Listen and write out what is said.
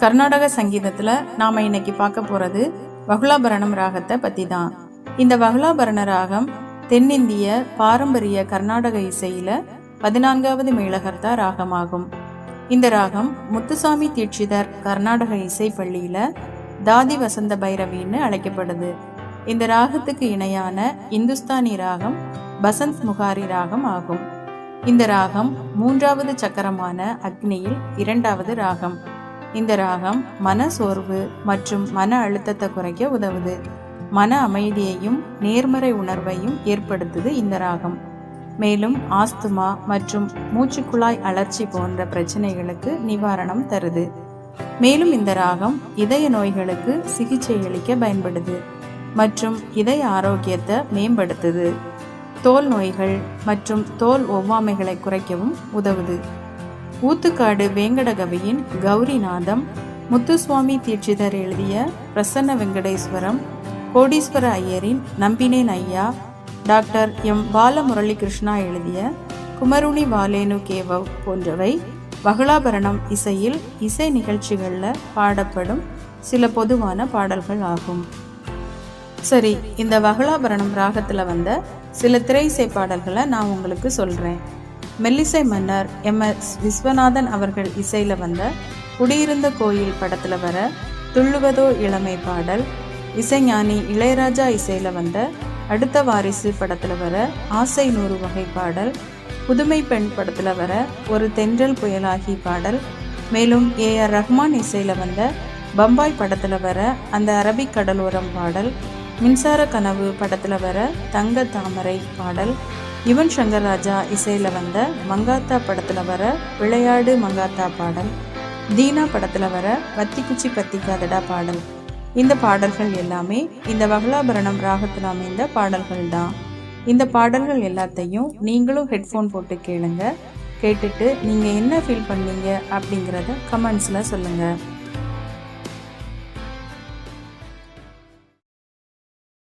கர்நாடக சங்கீதத்தில் நாம் இன்னைக்கு பார்க்க போகிறது வகுலாபரணம் ராகத்தை பற்றி தான். இந்த வகுலாபரண ராகம் தென்னிந்திய பாரம்பரிய கர்நாடக இசையில் 14வது மேளகர்த்தா ராகமாகும். இந்த ராகம் முத்துசாமி தீட்சிதர் கர்நாடக இசை பள்ளியில் தாதி வசந்த பைரவின்னு அழைக்கப்படுது. இந்த ராகத்துக்கு இணையான இந்துஸ்தானி ராகம் பசந்த் முகாரி ராகம் ஆகும். இந்த ராகம் 3வது சக்கரமான அக்னியில் 2வது ராகம். இந்த ராகம் மன சோர்வு மற்றும் மன அழுத்தத்தை குறைக்க உதவுது. மன அமைதியையும் நேர்மறை உணர்வையும் ஏற்படுத்துது இந்த ராகம். மேலும் ஆஸ்துமா மற்றும் மூச்சுக்குழாய் அழற்சி போன்ற பிரச்சனைகளுக்கு நிவாரணம் தருது. மேலும் இந்த ராகம் இதய நோய்களுக்கு சிகிச்சை அளிக்க பயன்படுது மற்றும் இதய ஆரோக்கியத்தை மேம்படுத்துது. தோல் நோய்கள் மற்றும் தோல் ஒவ்வாமைகளை குறைக்கவும் உதவுது. ஊத்துக்காடு வேங்கடகவியின் கௌரிநாதம், முத்துசுவாமி தீட்சிதர் எழுதிய பிரசன்ன வெங்கடேஸ்வரம், கோடீஸ்வர ஐயரின் நம்பினேன் ஐயா, டாக்டர் எம் பாலமுரளி கிருஷ்ணா எழுதிய குமருணி வாலேனு கேவவ் போன்றவை வகுலாபரணம் இசையில் இசை நிகழ்ச்சிகளில் பாடப்படும் சில பொதுவான பாடல்கள் ஆகும். சரி, இந்த வகுலாபரணம் ராகத்தில் வந்த சில திரையிசை பாடல்களை நான் உங்களுக்கு சொல்கிறேன். மெல்லிசை மன்னர் MS விஸ்வநாதன் அவர்கள் இசையில் வந்த குடியிருந்த கோயில் படத்தில் வர துள்ளுவதோ இளமை பாடல், இசைஞானி இளையராஜா இசையில் வந்த அடுத்த வாரிசு படத்தில் வர ஆசை 100 வகை பாடல், புதுமை பெண் படத்தில் வர ஒரு தென்றல் புயலாகி பாடல், மேலும் AR ரஹ்மான் இசையில் வந்த பம்பாய் படத்தில் வர அந்த அரபிக் கடலோரம் பாடல், மின்சார கனவு படத்தில் வர தங்க தாமரை பாடல், யுவன் சங்கர் ராஜா இசையில் வந்த மங்காத்தா படத்தில் வர விளையாடு மங்காத்தா பாடல், தீனா படத்தில் வர வத்திக்குச்சி பத்திக்காதடா பாடல். இந்த பாடல்கள் எல்லாமே இந்த வகுலாபரணம் ராகத்தில் அமைந்த பாடல்கள் தான். இந்த பாடல்கள் எல்லாத்தையும் நீங்களும் ஹெட்ஃபோன் போட்டு கேளுங்க. கேட்டுட்டு நீங்கள் என்ன ஃபீல் பண்ணீங்க அப்படிங்கிறத கமெண்ட்ஸில் சொல்லுங்கள்.